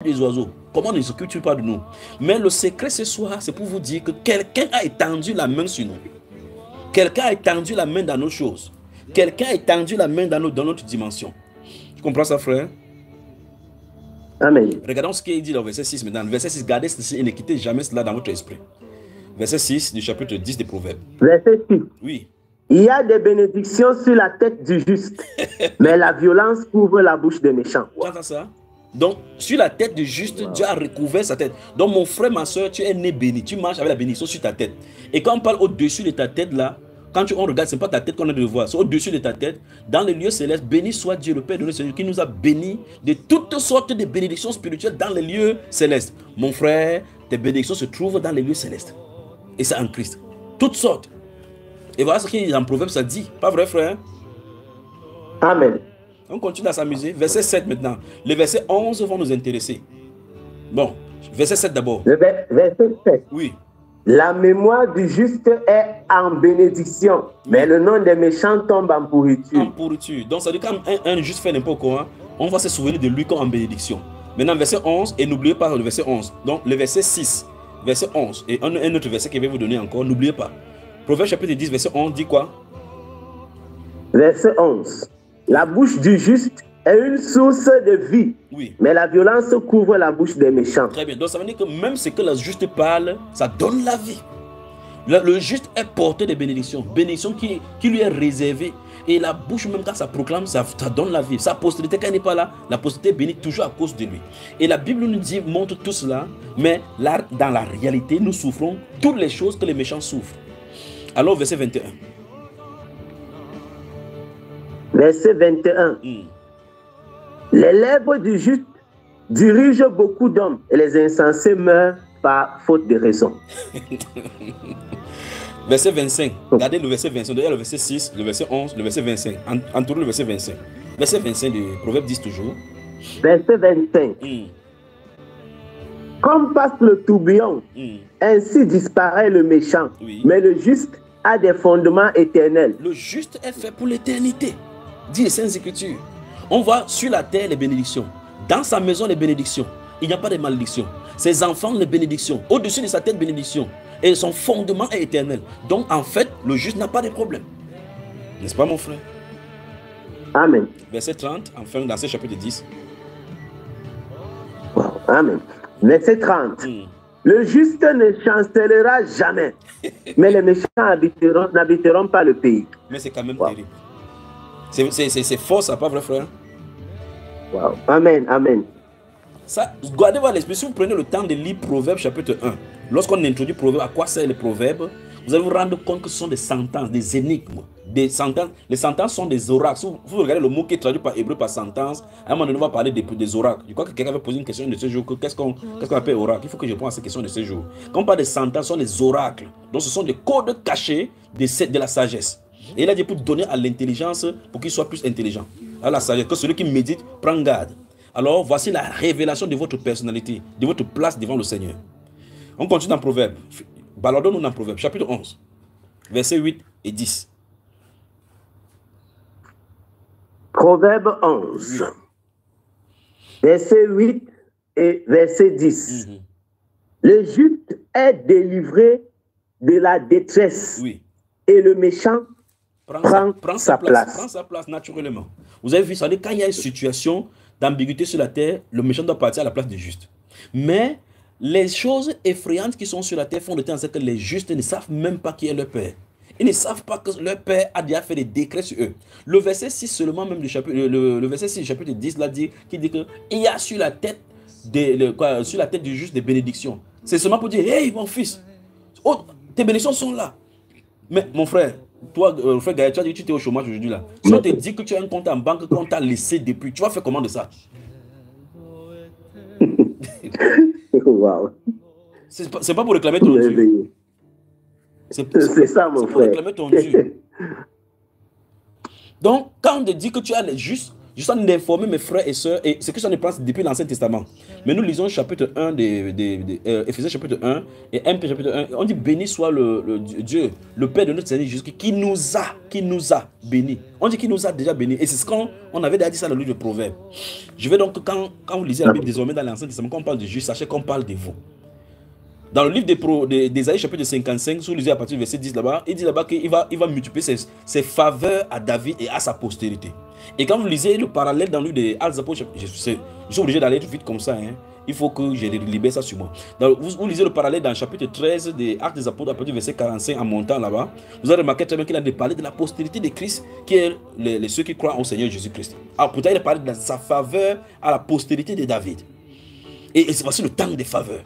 des oiseaux. Comment ne s'occupe-t-il pas de nous? Mais le secret ce soir, c'est pour vous dire que quelqu'un a étendu la main sur nous. Quelqu'un a étendu la main dans nos choses. Quelqu'un a étendu la main dans notre dimension. Tu comprends ça, frère? Amen. Regardons ce qu'il dit dans le verset 6 maintenant. Le verset 6, gardez ceci et ne quittez jamais cela dans votre esprit. Verset 6 du chapitre 10 des Proverbes. Verset 6. Oui. Il y a des bénédictions sur la tête du juste, mais la violence couvre la bouche des méchants. Tu entends ça? Donc, sur la tête du juste, Dieu a recouvert sa tête. Donc, mon frère, ma soeur, tu es né béni. Tu marches avec la bénédiction sur ta tête. Et quand on parle au-dessus de ta tête, là, quand on regarde, ce n'est pas ta tête qu'on a de voir, c'est au-dessus de ta tête. Dans les lieux célestes, béni soit Dieu, le Père de notre Seigneur, qui nous a bénis de toutes sortes de bénédictions spirituelles dans les lieux célestes. Mon frère, tes bénédictions se trouvent dans les lieux célestes. Et c'est en Christ. Toutes sortes. Et voilà ce qu'il y a en Proverbe, ça dit. Pas vrai, frère? Amen. On continue à s'amuser. Verset 7 maintenant. Les versets 11 vont nous intéresser. Bon, verset 7 d'abord. Verset 7. Oui. La mémoire du juste est en bénédiction, mais le nom des méchants tombe en pourriture. En pourriture. Donc, ça veut dire quand un juste fait n'importe quoi, on va se souvenir de lui comme en bénédiction. Maintenant, verset 11, et n'oubliez pas le verset 11. Donc, le verset 6, verset 11, et un autre verset que je vais vous donner encore, n'oubliez pas. Proverbe chapitre 10, verset 11 dit quoi? Verset 11. La bouche du juste est une source de vie, oui, mais la violence couvre la bouche des méchants. Très bien. Donc, ça veut dire que même ce que le juste parle, ça donne la vie. Le juste est porteur de bénédictions. Bénédictions qui lui est réservée. Et la bouche, même quand ça proclame, ça donne la vie. Sa postérité, quand elle n'est pas là, la postérité est bénie toujours à cause de lui. Et la Bible nous dit, montre tout cela, mais là, dans la réalité, nous souffrons toutes les choses que les méchants souffrent. Alors, verset 21. Verset 21. Les lèvres du juste dirigent beaucoup d'hommes et les insensés meurent par faute de raison. Verset 25. Regardez le verset 25. D'ailleurs, le verset 6, le verset 11, le verset 25. Entourez le verset 25. Verset 25 du Proverbe 10 toujours. Verset 25. Comme passe le tourbillon, ainsi disparaît le méchant. Oui. Mais le juste a des fondements éternels. Le juste est fait pour l'éternité. Dit les Saintes Écritures. On voit sur la terre les bénédictions. Dans sa maison les bénédictions. Il n'y a pas de malédiction. Ses enfants les bénédictions. Au-dessus de sa tête bénédiction. Et son fondement est éternel. Donc en fait, le juste n'a pas de problème. N'est-ce pas mon frère? Amen. Verset 30, enfin dans ce chapitre 10. Wow. Amen. Verset 30. Le juste ne chancellera jamais, mais les méchants n'habiteront pas le pays. Mais c'est quand même terrible. C'est fort, ça, pas vrai, frère? Wow. Amen, amen. Ça, gardez votre l'esprit. Si vous prenez le temps de lire Proverbe chapitre 1, lorsqu'on introduit Proverbe, à quoi servent les proverbes, vous allez vous rendre compte que ce sont des sentences, des énigmes, des sentences. Les sentences sont des oracles. Si vous regardez le mot qui est traduit par hébreu par sentence, à un moment donné, on va parler des oracles. Je crois que quelqu'un avait posé une question de ce jour. Qu'est-ce qu'on appelle oracle? Il faut que je réponde à cette question de ce jour. Quand on parle de sentences, ce sont des oracles. Donc ce sont des codes cachés de la sagesse. Et il a dit pour donner à l'intelligence, pour qu'il soit plus intelligent. À la sagesse, que celui qui médite prend garde. Alors, voici la révélation de votre personnalité, de votre place devant le Seigneur. On continue dans Proverbe. Baladons-nous dans Proverbe, chapitre 11, versets 8 et 10. Proverbe 11, verset 8 et verset 10. Le juste est délivré de la détresse. Oui. Et le méchant prend sa place. Prend sa place naturellement. Vous avez vu, ça veut dire quand il y a une situation d'ambiguïté sur la terre, le méchant doit partir à la place du juste. Mais les choses effrayantes qui sont sur la terre font de temps en temps que les justes ne savent même pas qui est leur Père. Ils ne savent pas que leur Père a déjà fait des décrets sur eux. Le verset 6 seulement, même du chapitre, le verset 6 du chapitre 10, là, dit qu'il y a sur la tête du juste des bénédictions. C'est seulement pour dire, hey mon fils, oh, tes bénédictions sont là. Mais mon frère, toi, frère Gaël, tu as dit que tu étais au chômage aujourd'hui là. Si on te dit que tu as un compte en banque qu'on t'a laissé depuis, tu vas faire comment de ça? Wow. C'est pas pour réclamer ton Dieu. C'est ça, mon frère. Pour réclamer ton Dieu. Donc, quand on te dit que tu as les justes, Je suis en train d'informer mes frères et sœurs, et c'est que j'en ai pensé depuis l'Ancien Testament. Mais nous lisons chapitre 1 Éphésiens chapitre 1 et 1 chapitre 1. On dit béni soit le Dieu, le Père de notre Seigneur Jésus, qui nous a bénis. On dit qu'il nous a déjà bénis. Et c'est ce qu'on avait déjà dit ça dans le livre de Proverbes. Je vais donc, quand vous lisez la Bible désormais dans l'Ancien Testament, quand on parle de juste, sachez qu'on parle de vous. Dans le livre d'Ésaïe chapitre 55, si vous lisez à partir du verset 10 là-bas, il dit là-bas qu'il va multiplier ses faveurs à David et à sa postérité. Et quand vous lisez le parallèle dans le livre des Actes des Apôtres, je suis obligé d'aller vite comme ça, hein. Il faut que je libère ça sur moi. Vous lisez le parallèle dans le chapitre 13 des Actes des Apôtres, à partir du verset 45 en montant là-bas. Vous avez remarqué très bien qu'il a parlé de la postérité de Christ, qui est ceux qui croient au Seigneur Jésus-Christ. Alors pourtant, il a parlé de sa faveur à la postérité de David. Et c'est parce que le temps des faveurs.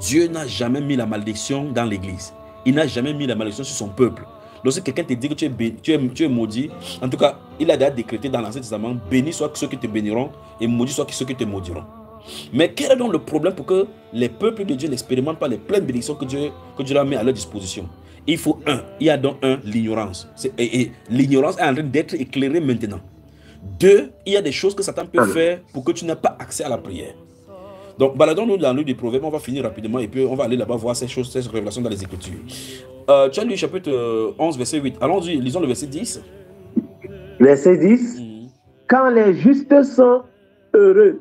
Dieu n'a jamais mis la malédiction dans l'église. Il n'a jamais mis la malédiction sur son peuple. Lorsque quelqu'un te dit que tu es maudit, en tout cas, il a déjà décrété dans l'Ancien Testament, béni soit ceux qui te béniront et maudit soit ceux qui te maudiront. Mais quel est donc le problème pour que les peuples de Dieu n'expérimentent pas les pleines bénédictions que Dieu leur met à leur disposition? Il y a donc l'ignorance. Et l'ignorance est en train d'être éclairée maintenant. 2, il y a des choses que Satan peut faire pour que tu n'aies pas accès à la prière. Donc, baladons-nous dans le livre des Proverbes, on va finir rapidement et puis on va aller là-bas voir ces choses, ces révélations dans les Écritures. Tu as lu chapitre 11, verset 8. Allons-y, lisons le verset 10. Verset 10. Quand les justes sont heureux,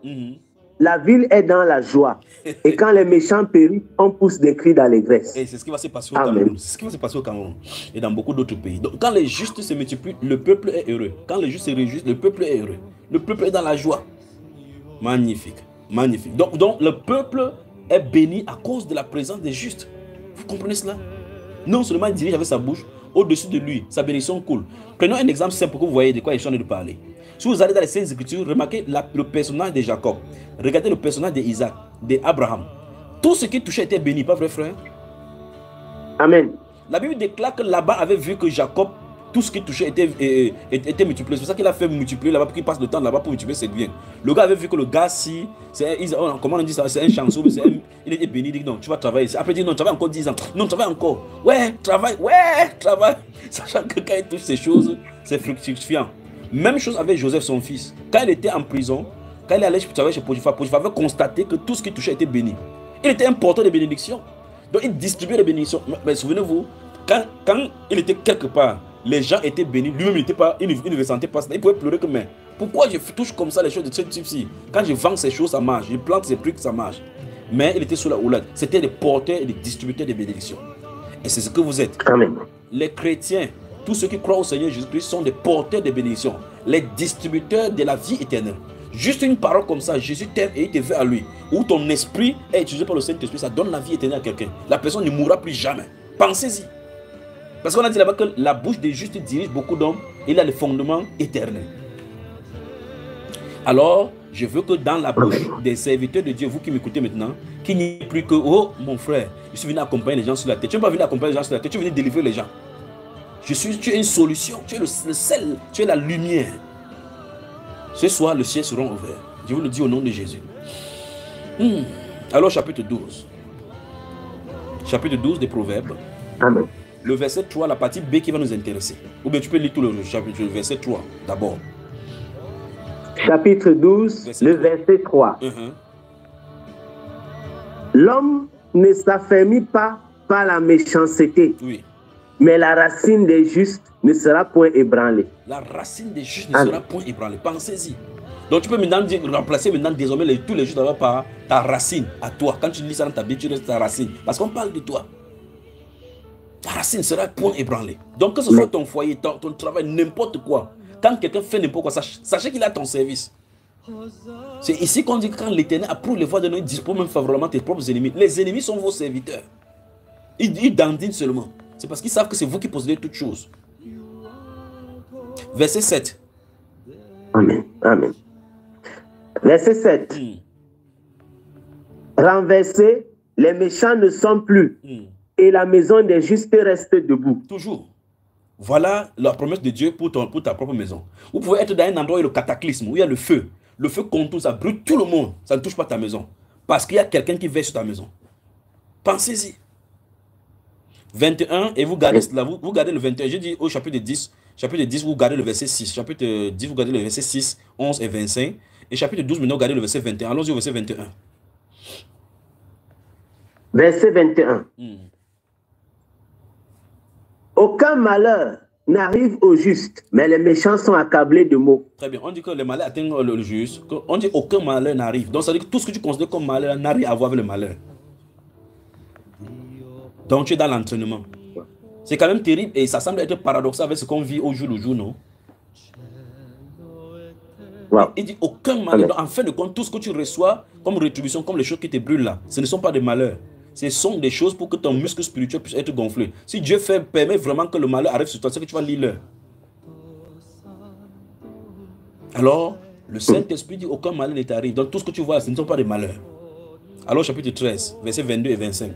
la ville est dans la joie. Et quand les méchants périssent, on pousse des cris d'allégresse. Et c'est ce qui va se passer au Cameroun. C'est ce qui va se passer au Cameroun et dans beaucoup d'autres pays. Donc, quand les justes se multiplient, le peuple est heureux. Quand les justes se réjouissent, le peuple est heureux. Le peuple est dans la joie. Magnifique. Magnifique. Donc le peuple est béni à cause de la présence des justes. Vous comprenez cela? Non seulement il dirige avec sa bouche, au-dessus de lui, sa bénédiction coule. Prenons un exemple simple pour que vous voyez de quoi il est en train de parler. Si vous allez dans les Saintes Écritures, remarquez le personnage de Jacob. Regardez le personnage d'Isaac, d'Abraham. Tout ce qui touchait était béni, pas vrai frère? Amen. La Bible déclare que Laban avait vu que Jacob, tout ce qui touchait était multiplié. C'est pour ça qu'il a fait multiplier là-bas, pour qu'il passe le temps là-bas pour multiplier ses biens. Le gars avait vu que le gars, si, comment on dit ça, c'est un chanceux, il était béni, il dit non, tu vas travailler ici. Après il dit non, travaille encore 10 ans. Non, travaille encore. Ouais, travaille. Sachant que quand il touche ces choses, c'est fructifiant. Même chose avec Joseph, son fils. Quand il était en prison, quand il allait travailler chez Potiphar, Potiphar avait constaté que tout ce qui touchait était béni. Il était un porteur de bénédiction. Donc il distribuait les bénédictions. Mais souvenez-vous, quand il était quelque part, les gens étaient bénis, lui-même il ne ressentait pas ça. Il pouvait pleurer comme mais pourquoi je touche comme ça les choses de ce type-ci? Quand je vends ces choses, ça marche. Je plante ces trucs, ça marche. Mais il était sous la houlette. C'était des porteurs et des distributeurs de bénédictions. Et c'est ce que vous êtes. Amen. Les chrétiens, tous ceux qui croient au Seigneur Jésus-Christ sont des porteurs de bénédictions. Les distributeurs de la vie éternelle. Juste une parole comme ça, Jésus t'aime et il te veut à lui. Où ton esprit est utilisé par le Saint-Esprit, ça donne la vie éternelle à quelqu'un. La personne ne mourra plus jamais. Pensez-y. Parce qu'on a dit là-bas que la bouche des justes dirige beaucoup d'hommes. Il a le fondement éternel. Alors, je veux que dans la bouche des serviteurs de Dieu, vous qui m'écoutez maintenant, qu'il n'y ait plus que, oh mon frère, je suis venu accompagner les gens sur la terre. Tu n'es pas venu accompagner les gens sur la terre, tu es venu délivrer les gens. Tu es une solution, tu es le sel, tu es la lumière. Ce soir, le ciel sera ouvert. Je vous le dis au nom de Jésus. Alors, chapitre 12. Chapitre 12 des Proverbes. Amen. Le verset 3, la partie B qui va nous intéresser. Ou bien tu peux lire tout le chapitre, le verset 3 d'abord. Chapitre 12, verset 3. L'homme ne s'affermit pas par la méchanceté. Oui. Mais la racine des justes ne sera point ébranlée. La racine des justes ne sera point ébranlée. Pensez-y. Donc tu peux maintenant remplacer désormais tous les justes par ta racine à toi. Quand tu lis ça dans ta Bible, tu laisses ta racine. Parce qu'on parle de toi. Ta racine sera point ébranlée. Donc que ce soit ton foyer, ton travail, n'importe quoi. Quand quelqu'un fait n'importe quoi, sachez qu'il a ton service. C'est ici qu'on dit que quand l'Éternel approuve les voies de nous, il dispose même favorablement tes propres ennemis. Les ennemis sont vos serviteurs. Ils dandinent seulement. C'est parce qu'ils savent que c'est vous qui possédez toutes choses. Verset 7. Amen. Amen. Verset 7. Renversés, les méchants ne sont plus. Et la maison des justes reste debout. Toujours. Voilà la promesse de Dieu pour ta propre maison. Vous pouvez être dans un endroit où il y a le cataclysme, où il y a le feu. Le feu contourne, ça brûle tout le monde. Ça ne touche pas ta maison. Parce qu'il y a quelqu'un qui veille sur ta maison. Pensez-y. 21, et vous gardez cela. Vous gardez le 21. J'ai dit au chapitre 10, Chapitre 10, vous gardez le verset 6. Chapitre 10, vous gardez le verset 6, 11 et 25. Et chapitre 12, maintenant, vous gardez le verset 21. Allons-y au verset 21. Verset 21. Aucun malheur n'arrive au juste, mais les méchants sont accablés de maux. Très bien. On dit que le malheur atteint le juste. On dit aucun malheur n'arrive. Donc, ça veut dire que tout ce que tu considères comme malheur n'a rien à voir avec le malheur. Donc, tu es dans l'entraînement. C'est quand même terrible et ça semble être paradoxal avec ce qu'on vit au jour le jour, non? Wow. Il dit aucun malheur. Donc, en fin de compte, tout ce que tu reçois comme rétribution, comme les choses qui te brûlent là, ce ne sont pas des malheurs. Ce sont des choses pour que ton muscle spirituel puisse être gonflé. Si Dieu permet vraiment que le malheur arrive sur toi, c'est que tu vas lire l'heure. Alors, le Saint-Esprit dit aucun malheur ne t'arrive. Donc, tout ce que tu vois, ce ne sont pas des malheurs. Alors, chapitre 13, versets 22 et 25.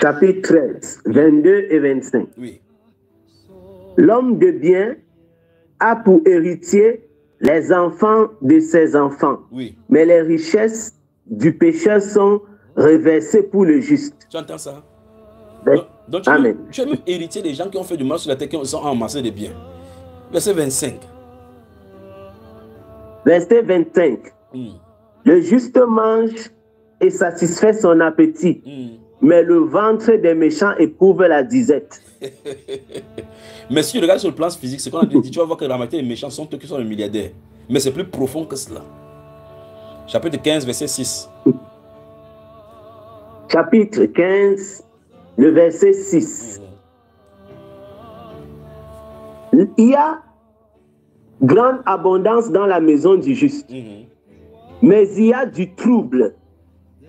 Chapitre 13, 22 et 25. Oui. L'homme de bien a pour héritier les enfants de ses enfants. Oui. Mais les richesses du pécheur sont reversées pour le juste. Tu entends ça? Ben, Donc tu es même héritier des gens qui ont fait du mal sur la terre, qui ont amassé des biens. Verset 25. Verset 25. Le juste mange et satisfait son appétit, mais le ventre des méchants éprouve la disette. Mais si tu regardes sur le plan physique, c'est qu'on a dit, tu vas voir que la majorité des méchants sont eux qui sont les milliardaires. Mais c'est plus profond que cela. Chapitre 15, verset 6. Chapitre 15, le verset 6. Il y a grande abondance dans la maison du juste, mais il y a du trouble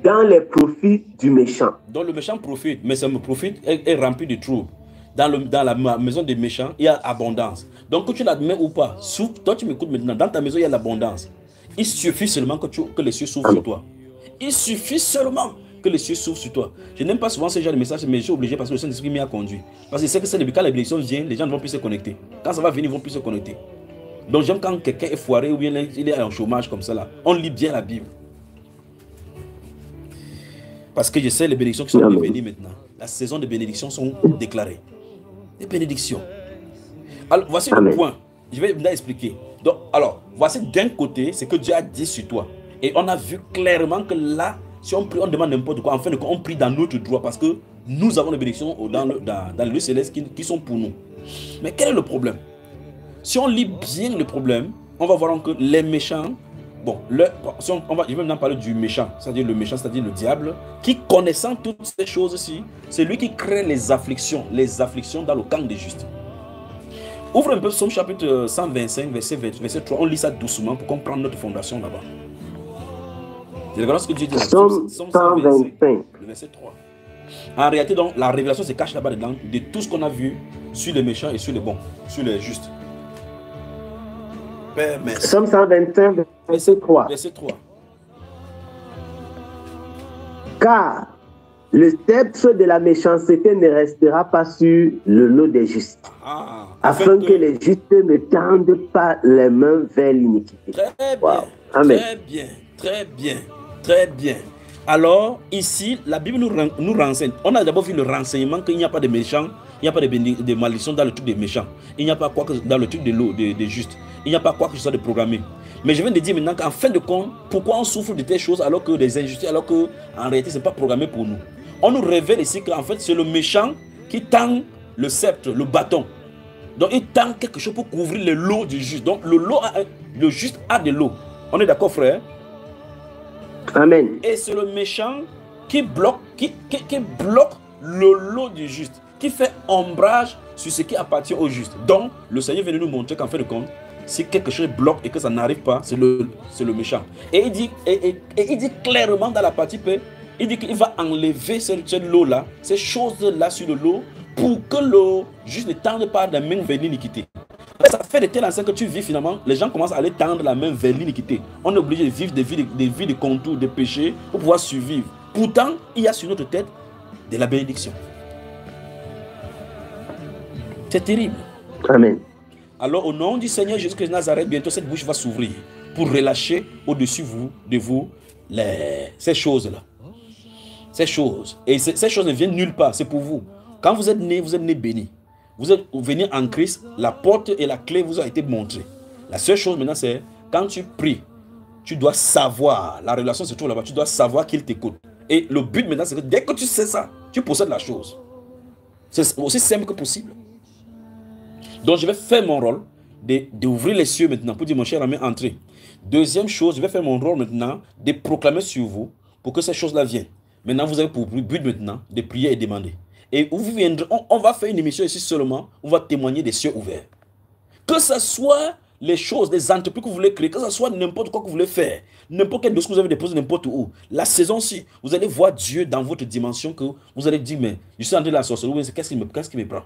dans les profits du méchant. Donc le méchant profite, mais ce profit est rempli de trouble. Dans la maison des méchants, il y a abondance. Donc que tu l'admets ou pas, toi tu m'écoutes maintenant, dans ta maison il y a l'abondance. Il suffit seulement que les cieux s'ouvrent sur toi. Il suffit seulement que les cieux s'ouvrent sur toi. Je n'aime pas souvent ce genre de message, mais je suis obligé parce que le Saint-Esprit m'y a conduit. Parce que c'est que quand la bénédiction vient, les gens ne vont plus se connecter. Quand ça va venir, ils ne vont plus se connecter. Donc j'aime quand quelqu'un est foiré ou bien il est en chômage comme ça là. On lit bien la Bible. Parce que je sais les bénédictions qui sont venues maintenant. La saison de bénédictions sont déclarées. Des bénédictions. Alors voici le point. Je vais vous expliquer. Donc, alors, voici d'un côté ce que Dieu a dit sur toi. Et on a vu clairement que là, si on prie, on demande n'importe quoi. En fin de compte, on prie dans notre droit parce que nous avons des bénédictions dans le lieu céleste qui sont pour nous. Mais quel est le problème? Si on lit bien le problème, on va voir que les méchants, bon, je vais maintenant parler du méchant, c'est-à-dire le méchant, c'est-à-dire le diable, qui connaissant toutes ces choses-ci, c'est lui qui crée les afflictions dans le camp des justes. Ouvre un peu Psaume chapitre 125, verset 3. On lit ça doucement pour comprendre notre fondation là-bas. C'est regarde ce que Dieu dit. Psaume 125, le verset 3. En réalité, donc, la révélation se cache là-bas dedans de tout ce qu'on a vu sur les méchants et sur les bons, sur les justes. Père, merci. Psaume 125, verset 3. Verset 3. Car le sceptre de la méchanceté ne restera pas sur le lot des justes, afin que les justes ne tendent pas les mains vers l'iniquité. Très bien, wow. Amen. Très bien, très bien, très bien. Alors, ici, la Bible nous renseigne. On a d'abord vu le renseignement qu'il n'y a pas de méchants, il n'y a pas de malédiction dans le truc des méchants. Il n'y a pas quoi que dans le truc de l'eau, des justes. Il n'y a pas quoi que ce soit de programmé. Mais je viens de dire maintenant qu'en fin de compte, pourquoi on souffre de telles choses alors que des injustices, alors qu'en réalité, ce n'est pas programmé pour nous. On nous révèle ici qu'en fait, c'est le méchant qui tend le sceptre, le bâton. Donc, il tend quelque chose pour couvrir le lot du juste. Donc, le juste a de l'eau. On est d'accord, frère? Amen. Et c'est le méchant qui bloque, qui bloque le lot du juste, qui fait ombrage sur ce qui appartient au juste. Donc, le Seigneur vient de nous montrer qu'en fin de compte, si quelque chose bloque et que ça n'arrive pas, c'est le méchant. Et il dit clairement dans la partie P, il dit qu'il va enlever ce lot-là, ces choses-là sur le lot, pour que le juste ne tende pas la main vers l'iniquité. Ça fait de telle enseigne que tu vis finalement, les gens commencent à aller tendre la main vers l'iniquité. On est obligé de vivre des vies de contours, de péché, pour pouvoir survivre. Pourtant, il y a sur notre tête de la bénédiction. C'est terrible. Amen. Alors, au nom du Seigneur Jésus-Christ de Nazareth, bientôt cette bouche va s'ouvrir pour relâcher au-dessus de vous ces choses-là. Ces choses. Et ces choses ne viennent nulle part, c'est pour vous. Quand vous êtes né béni. Vous êtes venu en Christ, la porte et la clé vous ont été montrées. La seule chose maintenant, c'est quand tu pries, tu dois savoir, la relation se trouve là-bas, tu dois savoir qu'il t'écoute. Et le but maintenant, c'est que dès que tu sais ça, tu possèdes la chose. C'est aussi simple que possible. Donc, je vais faire mon rôle d'ouvrir les cieux maintenant pour dire, mon cher ami, entrez. Deuxième chose, je vais faire mon rôle maintenant de proclamer sur vous pour que ces choses-là viennent. Maintenant, vous avez pour but maintenant de prier et demander. Et vous viendrez, on va faire une émission ici seulement, on va témoigner des cieux ouverts. Que ce soit les choses, les entreprises que vous voulez créer, que ce soit n'importe quoi que vous voulez faire, n'importe quel dossier que vous avez déposé n'importe où, la saison-ci, vous allez voir Dieu dans votre dimension que vous allez dire, mais je suis en train de la sorcellerie, qu'est-ce qui me prend?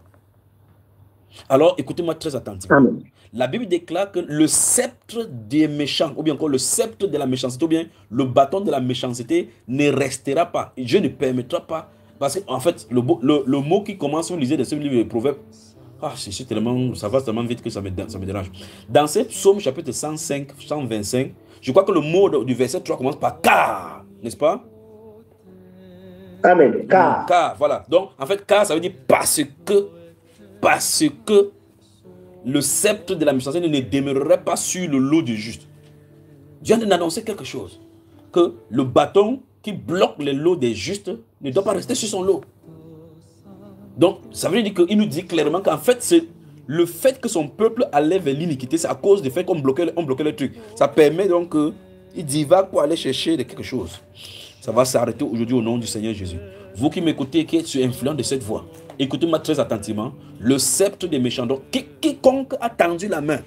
Alors, écoutez-moi très attentivement. Amen. La Bible déclare que le sceptre des méchants, ou bien encore le sceptre de la méchanceté, ou bien le bâton de la méchanceté ne restera pas. Et Dieu ne permettra pas. Parce qu'en fait, le mot qui commence, vous lisez dans ce livre de Proverbes, ça va tellement vite que ça me dérange. Dans ce psaume chapitre 105, 125, je crois que le mot du verset 3 commence par car, n'est-ce pas? Amen. Car. Car, voilà. Donc, en fait, car, ça veut dire parce que le sceptre de la méchanceté ne demeurerait pas sur le lot du juste. Dieu vient d'annoncer quelque chose. Que le bâton qui bloque les lots des justes ne doit pas rester sur son lot. Donc, ça veut dire qu'il nous dit clairement qu'en fait, c'est le fait que son peuple allait vers l'iniquité, c'est à cause du fait qu'on bloquait le truc. Ça permet donc qu'il divague pour aller chercher quelque chose. Ça va s'arrêter aujourd'hui au nom du Seigneur Jésus. Vous qui m'écoutez, qui êtes sur influence de cette voix, écoutez-moi très attentivement. Le sceptre des méchants, donc quiconque a tendu la main,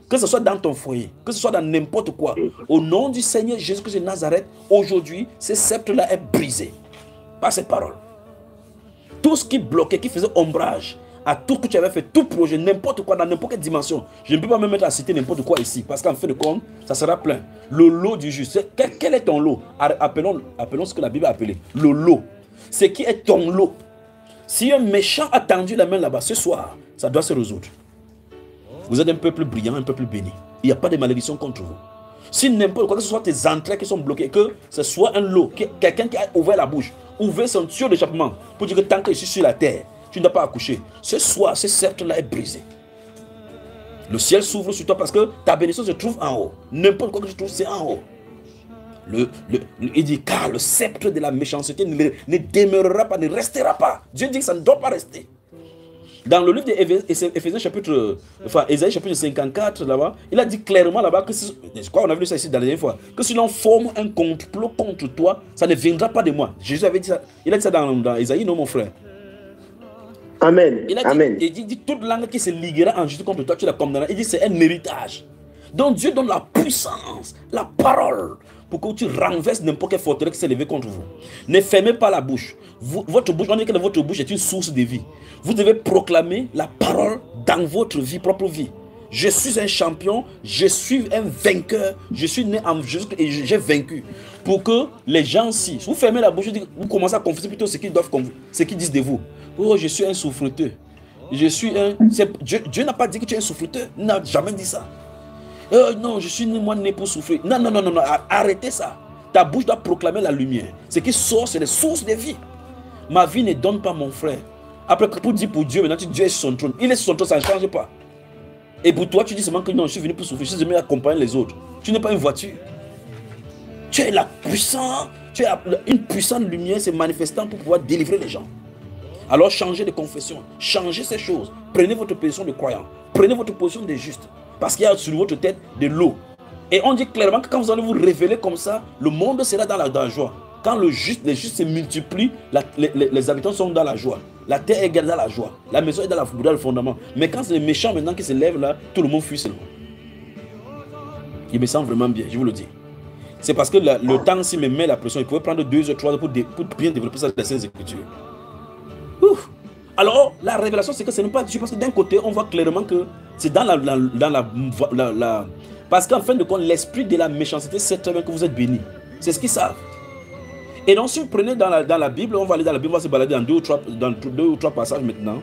que ce soit dans ton foyer, que ce soit dans n'importe quoi, au nom du Seigneur Jésus-Christ de Nazareth, aujourd'hui, ce sceptre-là est brisé par ces paroles. Tout ce qui bloquait, qui faisait ombrage à tout ce que tu avais fait, tout projet, n'importe quoi, dans n'importe quelle dimension. Je ne peux pas me mettre à citer n'importe quoi ici, parce qu'en fin de compte, ça sera plein. Le lot du juste. Quel est ton lot? Appelons ce que la Bible a appelé le lot. Ce qui est ton lot. Si un méchant a tendu la main là-bas ce soir, ça doit se résoudre. Vous êtes un peuple brillant, un peuple béni. Il n'y a pas de malédiction contre vous. Si n'importe quoi, que ce soit tes entrées qui sont bloquées, que ce soit un lot, quelqu'un qui a ouvert la bouche, ouvert son tuyau d'échappement pour dire que tant que je suis sur la terre, tu n'as pas accouché. Ce soir, ce sceptre-là est brisé. Le ciel s'ouvre sur toi parce que ta bénédiction se trouve en haut. N'importe quoi que tu trouves, c'est en haut. Il dit, car le sceptre de la méchanceté ne demeurera pas, ne restera pas. Dieu dit que ça ne doit pas rester. Dans le livre d'Éphésiens chapitre, Ésaïe chapitre 54, là-bas, il a dit clairement là-bas que, je crois qu'on a vu ça ici dans la dernière fois, que si l'on forme un complot contre toi, ça ne viendra pas de moi. Jésus avait dit ça, il a dit ça dans Ésaïe, non mon frère. Amen. Il a dit, Amen. Il dit toute langue qui se liguera en justice contre toi, tu la condamneras. Il dit c'est un héritage. Donc Dieu donne la puissance, la parole, pour que tu renverses n'importe quelle forteresse qui s'est levée contre vous. Ne fermez pas la bouche. Votre bouche, on dit que votre bouche est une source de vie. Vous devez proclamer la parole dans votre vie, propre vie. Je suis un champion, je suis un vainqueur, je suis né en Jésus et j'ai vaincu. Pour que les gens, si vous fermez la bouche, vous commencez à confesser plutôt ce qu'ils disent de vous. Oh, je suis un souffreteux. Je suis un... Dieu n'a pas dit que tu es un souffreteux. Il n'a jamais dit ça. Non, je suis moi né pour souffrir. Non, arrêtez ça. Ta bouche doit proclamer la lumière. Ce qui sort, c'est les sources de vie. Ma vie ne donne pas, mon frère. Après, pour dire pour Dieu, maintenant, Dieu est sur son trône. Il est sur son trône, ça ne change pas. Et pour toi, tu dis seulement que non, je suis venu pour souffrir. Je suis venu accompagner les autres. Tu n'es pas une voiture. Tu es la puissance. Tu as une puissante lumière se manifestant pour pouvoir délivrer les gens. Alors changez de confession. Changez ces choses. Prenez votre position de croyant. Prenez votre position de juste. Parce qu'il y a sur votre tête de l'eau. Et on dit clairement que quand vous allez vous révéler comme ça, le monde sera dans la joie. Quand les justes se multiplient, les habitants sont dans la joie. La terre est dans la joie. La maison est dans le fondement. Mais quand c'est les méchants maintenant qui se lèvent là, tout le monde fuit seulement. Il me sent vraiment bien, je vous le dis. C'est parce que le temps, s'il me met la pression, il pouvait prendre 2 ou 3 heures pour bien développer ça dans ces Écritures. Ouf. Alors, la révélation, c'est que ce n'est pas Dieu. Parce que d'un côté, on voit clairement que c'est dans la parce qu'en fin de compte, l'esprit de la méchanceté sait très bien que vous êtes bénis. C'est ce qu'ils savent. Et donc, si vous prenez dans la Bible, on va aller dans la Bible, on va se balader dans 2 ou 3 passages maintenant.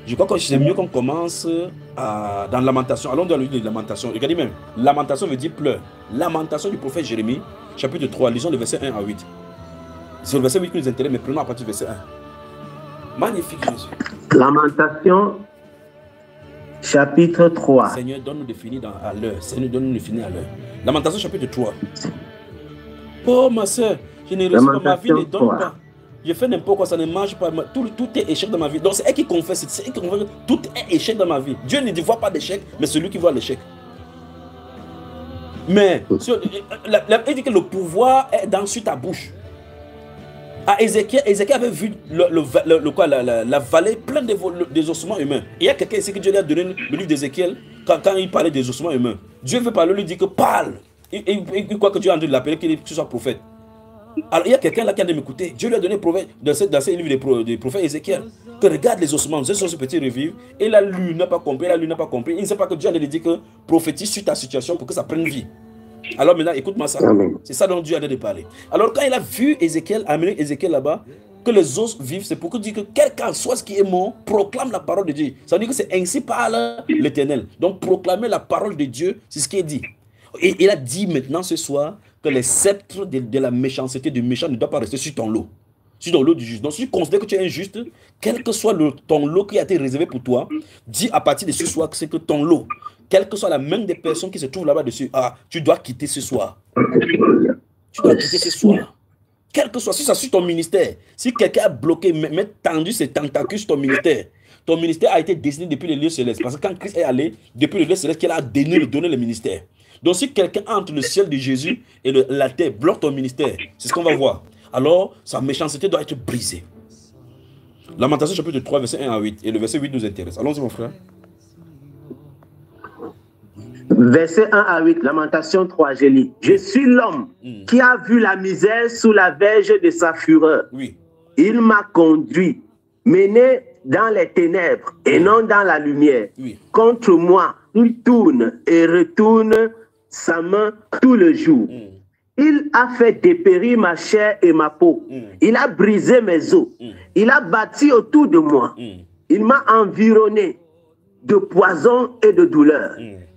Je crois que c'est mieux qu'on commence dans Lamentation. Allons dans le livre de Lamentation. Regardez même, Lamentation veut dire pleurs. Lamentation du prophète Jérémie, chapitre 3, lisons le verset 1 à 8. C'est le verset 8 qui nous intéresse, mais prenons à partir du verset 1. Magnifique Jésus. Lamentation, chapitre 3. Seigneur, donne-nous de finir à l'heure. Seigneur, donne-nous de finir à l'heure. Lamentation, chapitre 3. Oh, ma soeur, je ne réussis pas, ma vie ne donne pas. Je fais n'importe quoi, ça ne marche pas. Tout est échec dans ma vie. Donc, c'est elle qui confesse. C'est elle qui confesse. Tout est échec dans ma vie. Dieu ne voit pas d'échec, mais celui qui voit l'échec. Mais, il dit que le pouvoir est dans sur ta bouche. À Ézéchiel avait vu la vallée pleine des ossements humains. Et il y a quelqu'un ici que Dieu lui a donné le livre d'Ézéchiel quand il parlait des ossements humains. Dieu veut parler, lui dit que parle. Il croit que Dieu a envie de l'appeler, qu'il soit prophète. Alors il y a quelqu'un là qui a de m'écouter. Dieu lui a donné prophète dans ce livre des prophètes Ézéchiel. Que regarde les ossements, ce petit revivre. Et la lune n'a pas compris, Il ne sait pas que Dieu a dit que prophétise sur ta situation pour que ça prenne vie. Alors maintenant, écoute-moi ça. C'est ça dont Dieu a de parler. Alors quand il a vu Ézéchiel, amené Ézéchiel là-bas, que les os vivent, c'est pour que dire que quelqu'un soit ce qui est mort, proclame la parole de Dieu. Ça veut dire que c'est ainsi parle l'Éternel. Donc proclamer la parole de Dieu, c'est ce qui est dit. Et il a dit maintenant ce soir que les sceptres de la méchanceté du méchant ne doivent pas rester sur ton lot. Sur ton lot du juste. Donc si tu considères que tu es injuste, quel que soit ton lot qui a été réservé pour toi, dis à partir de ce soir que c'est que ton lot, quelle que soit la main des personnes qui se trouvent là-bas dessus, tu dois quitter ce soir. Tu dois quitter ce soir. Quel que soit, si ça suit ton ministère, si quelqu'un a bloqué, tendu ses tentacules sur ton ministère a été destiné depuis les lieux célestes. Parce que quand Christ est allé, depuis les lieux célestes, qu'il a donné le ministère. Donc si quelqu'un entre le ciel de Jésus et la terre bloque ton ministère, c'est ce qu'on va voir. Alors, sa méchanceté doit être brisée. Lamentation chapitre 3, verset 1 à 8. Et le verset 8 nous intéresse. Allons-y mon frère. Verset 1 à 8, Lamentation 3, je lis. Je suis l'homme qui a vu la misère sous la verge de sa fureur. Oui. Il m'a conduit, mené dans les ténèbres et non dans la lumière. Oui. Contre moi, il tourne et retourne sa main tout le jour. Il a fait dépérir ma chair et ma peau. Il a brisé mes os. Il a bâti autour de moi. Il m'a environné de poison et de douleur.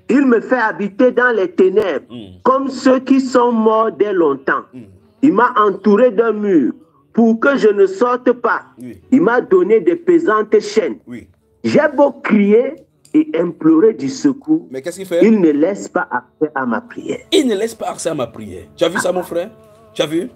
Il me fait habiter dans les ténèbres comme ceux qui sont morts dès longtemps. Il m'a entouré d'un mur pour que je ne sorte pas. Il m'a donné de pesantes chaînes. J'ai beau crier et implorer du secours. Mais qu'est-ce qu'il fait? Il ne laisse pas accès à ma prière. Il ne laisse pas accès à ma prière. Tu as vu ça, mon frère? Tu as vu?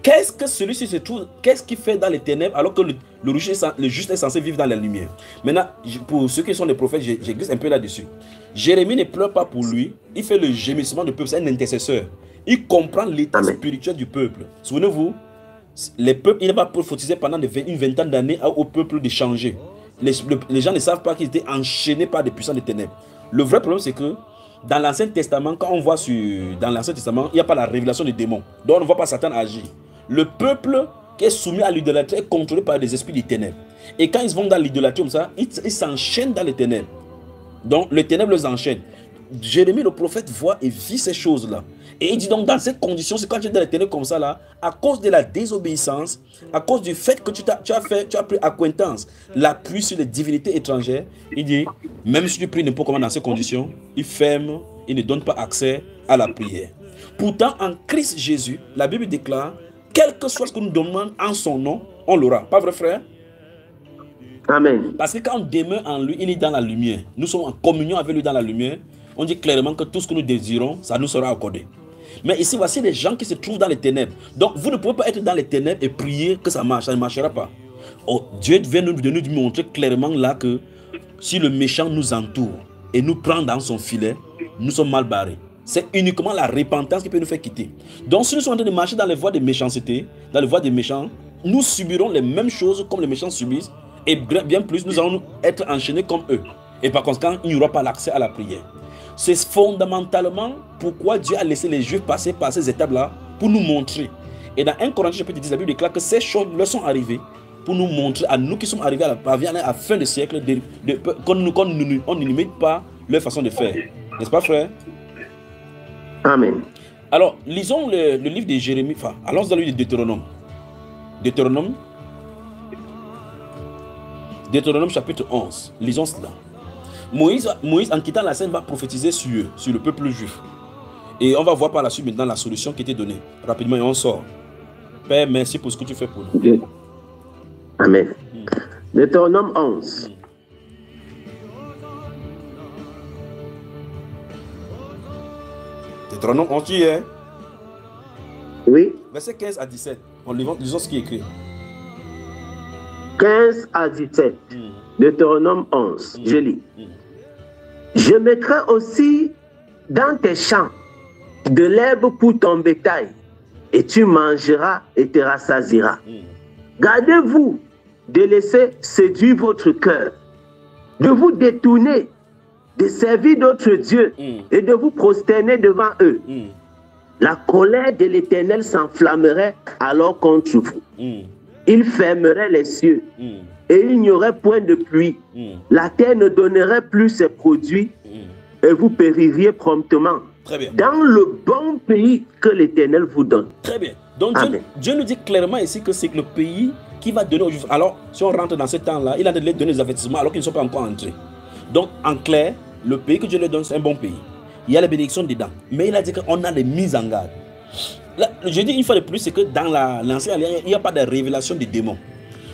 Qu'est-ce que celui-ci se trouve? Qu'est-ce qu'il fait dans les ténèbres alors que le juste est censé vivre dans la lumière? Maintenant, pour ceux qui sont des prophètes, j'existe un peu là-dessus. Jérémie ne pleure pas pour lui. Il fait le gémissement du peuple. C'est un intercesseur. Il comprend l'état spirituel du peuple. Souvenez-vous, les peuples, il n'a pas prophétisé pendant une vingtaine d'années au peuple de changer. Les gens ne savent pas qu'ils étaient enchaînés par des puissants des ténèbres. Le vrai problème, c'est que dans l'Ancien Testament, quand on voit dans l'Ancien Testament, il n'y a pas la révélation des démons. Donc on ne voit pas Satan agir. Le peuple qui est soumis à l'idolâtrie est contrôlé par des esprits des ténèbres. Et quand ils vont dans l'idolâtrie comme ça, ils s'enchaînent dans les ténèbres. Donc les ténèbres les enchaînent. Jérémie le prophète voit et vit ces choses-là. Et il dit donc dans cette condition, c'est quand tu es dans les ténèbres comme ça là, à cause de la désobéissance, à cause du fait que tu as pris acquaintance, l'appui sur les divinités étrangères, il dit, même si tu pries n'importe comment dans ces conditions, il ferme, il ne donne pas accès à la prière. Pourtant, en Christ Jésus, la Bible déclare, quel que soit ce que nous demandons en son nom, on l'aura. Pas vrai, frère? Amen. Parce que quand on demeure en lui, il est dans la lumière. Nous sommes en communion avec lui dans la lumière. On dit clairement que tout ce que nous désirons, ça nous sera accordé. Mais ici, voici les gens qui se trouvent dans les ténèbres. Donc, vous ne pouvez pas être dans les ténèbres et prier que ça marche. Ça ne marchera pas. Oh, Dieu vient de nous montrer clairement là que si le méchant nous entoure et nous prend dans son filet, nous sommes mal barrés. C'est uniquement la repentance qui peut nous faire quitter. Donc, si nous sommes en train de marcher dans les voies de méchanceté, dans les voies des méchants, nous subirons les mêmes choses comme les méchants subissent. Et bien plus, nous allons être enchaînés comme eux. Et par conséquent, il n'y aura pas l'accès à la prière. C'est fondamentalement pourquoi Dieu a laissé les Juifs passer par ces étapes-là pour nous montrer. Et dans 1 Corinthiens chapitre 10, la Bible déclare que ces choses leur sont arrivées pour nous montrer, à nous qui sommes arrivés à la fin du siècle, qu'on n'imite pas leur façon de faire. N'est-ce pas, frère? Amen. Alors, lisons le livre de Jérémie. Enfin, allons dans le livre de Deutéronome. Deutéronome chapitre 11. Lisons cela. Moïse, en quittant la scène, va prophétiser sur eux, sur le peuple juif. Et on va voir par la suite maintenant la solution qui était donnée. Rapidement, et on sort. Père, merci pour ce que tu fais pour nous. Amen. Deutéronome 11. Deutéronome 11, tu y es? Oui. Verset 15 à 17. Lisons ce qui est écrit. 15 à 17. Deutéronome 11. Je lis. Je mettrai aussi dans tes champs de l'herbe pour ton bétail, et tu mangeras et te rassasieras. Gardez-vous de laisser séduire votre cœur, de vous détourner, de servir d'autres dieux et de vous prosterner devant eux. La colère de l'Éternel s'enflammerait alors contre vous. Il fermerait les cieux et il n'y aurait point de pluie. La terre ne donnerait plus ses produits et vous péririez promptement. Très bien. Dans le bon pays que l'Éternel vous donne. Très bien. Donc Dieu nous dit clairement ici que c'est le pays qui va donner aux Juifs. Alors, si on rentre dans ce temps-là, il a de leur donner des avertissements alors qu'ils ne sont pas encore entrés. Donc, en clair, le pays que Dieu leur donne, c'est un bon pays. Il y a les bénédictions dedans. Mais il a dit qu'on a des mises en garde. Là, je dis une fois de plus, c'est que dans l'ancienne alliance, il n'y a pas de révélation des démons.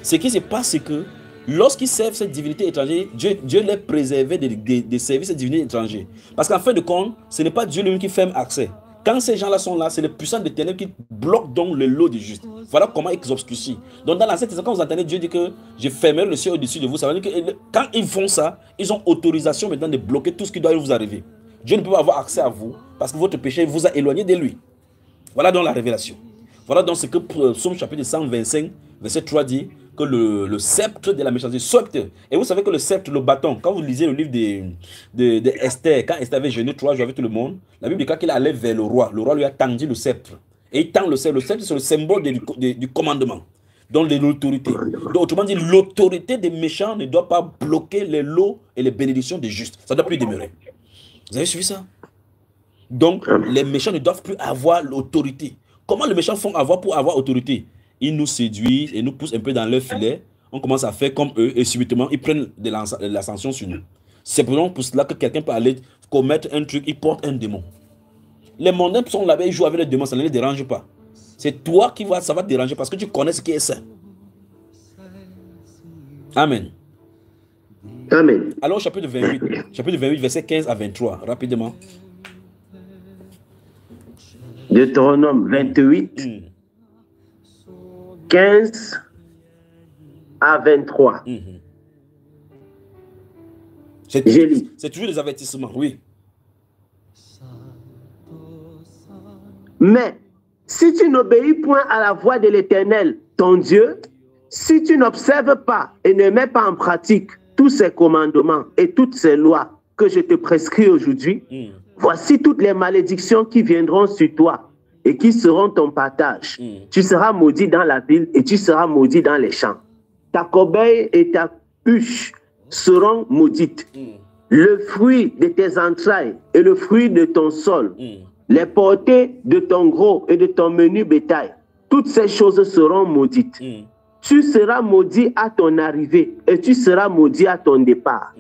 Ce qui se passe, c'est que lorsqu'ils servent cette divinité étrangère, Dieu les préservait de servir cette divinité étrangère. Parce qu'en fin de compte, ce n'est pas Dieu lui-même qui ferme accès. Quand ces gens-là sont là, c'est le puissant de ténèbres qui bloque donc le lot des justes. Voilà comment ils obscurcissent. Donc dans l'Ancien Testament, quand vous entendez Dieu dire que je fermerai le ciel au-dessus de vous, ça veut dire que quand ils font ça, ils ont autorisation maintenant de bloquer tout ce qui doit vous arriver. Dieu ne peut pas avoir accès à vous parce que votre péché vous a éloigné de lui. Voilà donc la révélation. Voilà donc ce que Psaume chapitre 125, verset 3 dit, que le sceptre de la méchanceté, sceptre. Et vous savez que le sceptre, le bâton, quand vous lisez le livre de Esther, quand Esther avait jeûné 3 jours avec tout le monde, la Bible dit quand il allait vers le roi lui a tendu le sceptre. Et il tend le sceptre. Le sceptre, c'est le symbole du commandement, donc de l'autorité. Donc autrement dit, l'autorité des méchants ne doit pas bloquer les lots et les bénédictions des justes. Ça ne doit plus demeurer. Vous avez suivi ça? Donc, les méchants ne doivent plus avoir l'autorité. Comment les méchants font pour avoir autorité? Ils nous séduisent et nous poussent un peu dans leur filet. On commence à faire comme eux et subitement, ils prennent de l'ascension sur nous. C'est pour cela que quelqu'un peut aller commettre un truc, il porte un démon. Les mondains sont là-bas, ils jouent avec les démons, ça ne les dérange pas. C'est toi ça va te déranger parce que tu connais ce qui est ça. Amen. Amen. Alors, chapitre 28, verset 15 à 23, rapidement. Deutéronome 28, 15 à 23. C'est toujours des avertissements, oui. Mais si tu n'obéis point à la voix de l'Éternel, ton Dieu, si tu n'observes pas et ne mets pas en pratique tous ses commandements et toutes ses lois que je te prescris aujourd'hui, voici toutes les malédictions qui viendront sur toi et qui seront ton partage. Tu seras maudit dans la ville et tu seras maudit dans les champs. Ta corbeille et ta huche seront maudites. Le fruit de tes entrailles et le fruit de ton sol, les portées de ton gros et de ton menu bétail, toutes ces choses seront maudites. Tu seras maudit à ton arrivée et tu seras maudit à ton départ.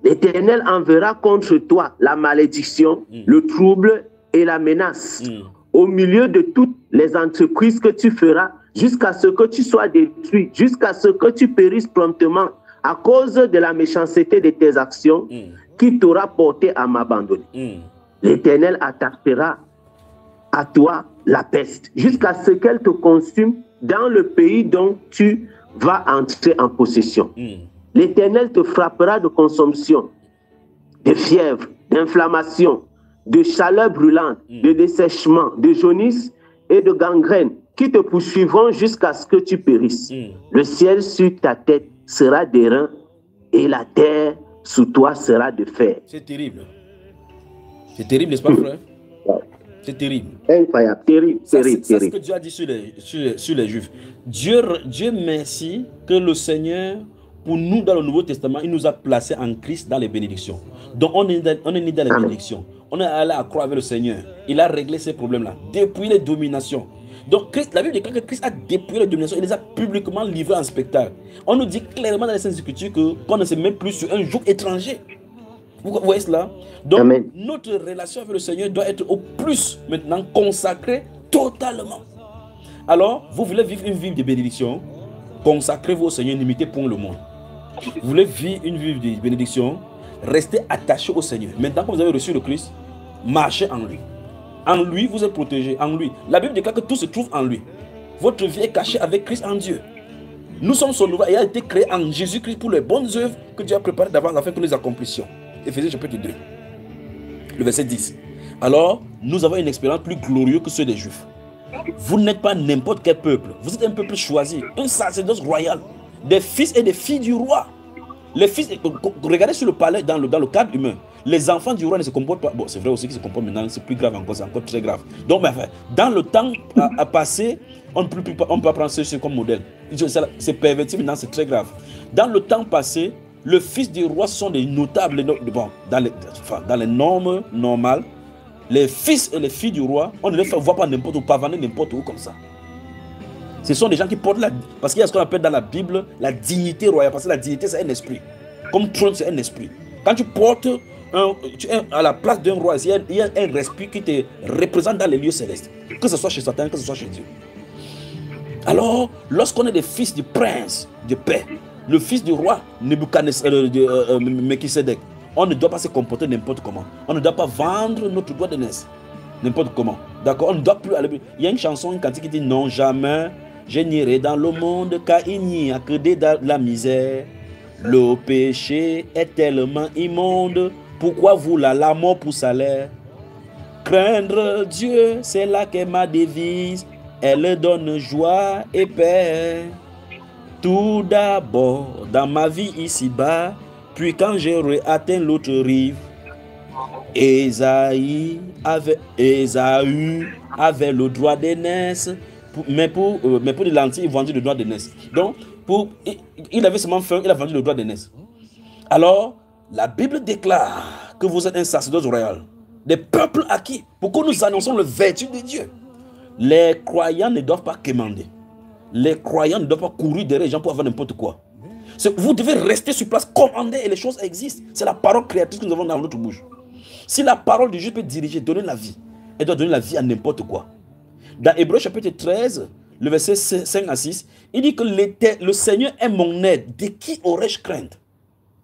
L'Éternel enverra contre toi la malédiction, le trouble et la menace au milieu de toutes les entreprises que tu feras jusqu'à ce que tu sois détruit, jusqu'à ce que tu périsses promptement à cause de la méchanceté de tes actions qui t'aura porté à m'abandonner. L'Éternel attaquera à toi la peste jusqu'à ce qu'elle te consume dans le pays dont tu vas entrer en possession. L'Éternel te frappera de consomption, de fièvre, d'inflammation, de chaleur brûlante, de dessèchement, de jaunisse et de gangrène qui te poursuivront jusqu'à ce que tu périsses. Le ciel sur ta tête sera d'airain et la terre sous toi sera de fer. C'est terrible. C'est terrible, n'est-ce pas, frère? C'est terrible. Incroyable, terrible, terrible, c'est terrible. ce que Dieu a dit sur les Juifs. Dieu merci que le Seigneur, pour nous dans le Nouveau Testament, il nous a placés en Christ dans les bénédictions. Donc on est né dans les bénédictions. On est allé à croire avec le Seigneur. Il a réglé ces problèmes-là depuis les dominations. Donc Christ, la Bible dit que Christ a dépouillé les dominations. Il les a publiquement livrées en spectacle. On nous dit clairement dans les Saintes Écritures qu'on ne se met plus sur un joug étranger. Vous voyez cela? Donc, Amen. Notre relation avec le Seigneur doit être au plus maintenant consacrée totalement. Alors, vous voulez vivre une vie de bénédiction, consacrez-vous au Seigneur, n'imitez point le monde. Vous voulez vivre une vie de bénédiction, restez attaché au Seigneur. Maintenant que vous avez reçu le Christ, marchez en lui. En lui, vous êtes protégés. En lui. La Bible déclare que tout se trouve en lui. Votre vie est cachée avec Christ en Dieu. Nous sommes son ouvrage et a été créé en Jésus-Christ pour les bonnes œuvres que Dieu a préparées d'avance afin que nous les accomplissions. Éphésiens chapitre 2. Le verset 10. Alors, nous avons une expérience plus glorieuse que ceux des Juifs. Vous n'êtes pas n'importe quel peuple. Vous êtes un peuple choisi, un sacerdoce royal, des fils et des filles du roi. Les fils, regardez sur le palais dans le cadre humain. Les enfants du roi ne se comportent pas. Bon, c'est vrai aussi qu'ils se comportent maintenant, c'est plus grave encore, c'est encore très grave. Donc, dans le temps à passer, on ne peut pas prendre ceux comme modèle. C'est perverti maintenant, c'est très grave. Dans le temps passé, les fils du roi sont des notables. Bon, dans les normes normales, les fils et les filles du roi, on ne les fait voir pas n'importe où, pas vendre n'importe où comme ça. Ce sont des gens qui portent parce qu'il y a ce qu'on appelle dans la Bible la dignité royale. Parce que la dignité, c'est un esprit. Comme trône, c'est un esprit. Quand tu portes tu es à la place d'un roi, il y a un esprit qui te représente dans les lieux célestes. Que ce soit chez Satan, que ce soit chez Dieu. Alors, lorsqu'on est des fils du prince de paix, le fils du roi Melchisedec, on ne doit pas se comporter n'importe comment. On ne doit pas vendre notre droit de naissance n'importe comment. D'accord? On ne doit plus aller. Il y a une chanson, une cantique qui dit non, jamais je n'irai dans le monde car il n'y a que de la misère. Le péché est tellement immonde. Pourquoi vous la mort pour salaire? Craindre Dieu, c'est là qu'est ma devise. Elle donne joie et paix. Tout d'abord dans ma vie ici-bas, puis quand j'aurai atteint l'autre rive, Ésaü avait le droit d'aînesse, mais pour des lentilles, il vendit le droit d'aînesse. Donc, il avait seulement faim, il a vendu le droit d'aînesse. Alors, la Bible déclare que vous êtes un sacerdoce royal, des peuples acquis, pour que nous annonçons le vertu de Dieu. Les croyants ne doivent pas quémander. Les croyants ne doivent pas courir derrière les gens pour avoir n'importe quoi. Vous devez rester sur place, commander et les choses existent. C'est la parole créatrice que nous avons dans notre bouche. Si la parole de Dieu peut diriger, donner la vie, elle doit donner la vie à n'importe quoi. Dans Hébreux chapitre 13, le verset 5 à 6, il dit que le Seigneur est mon aide. De qui aurais-je crainte?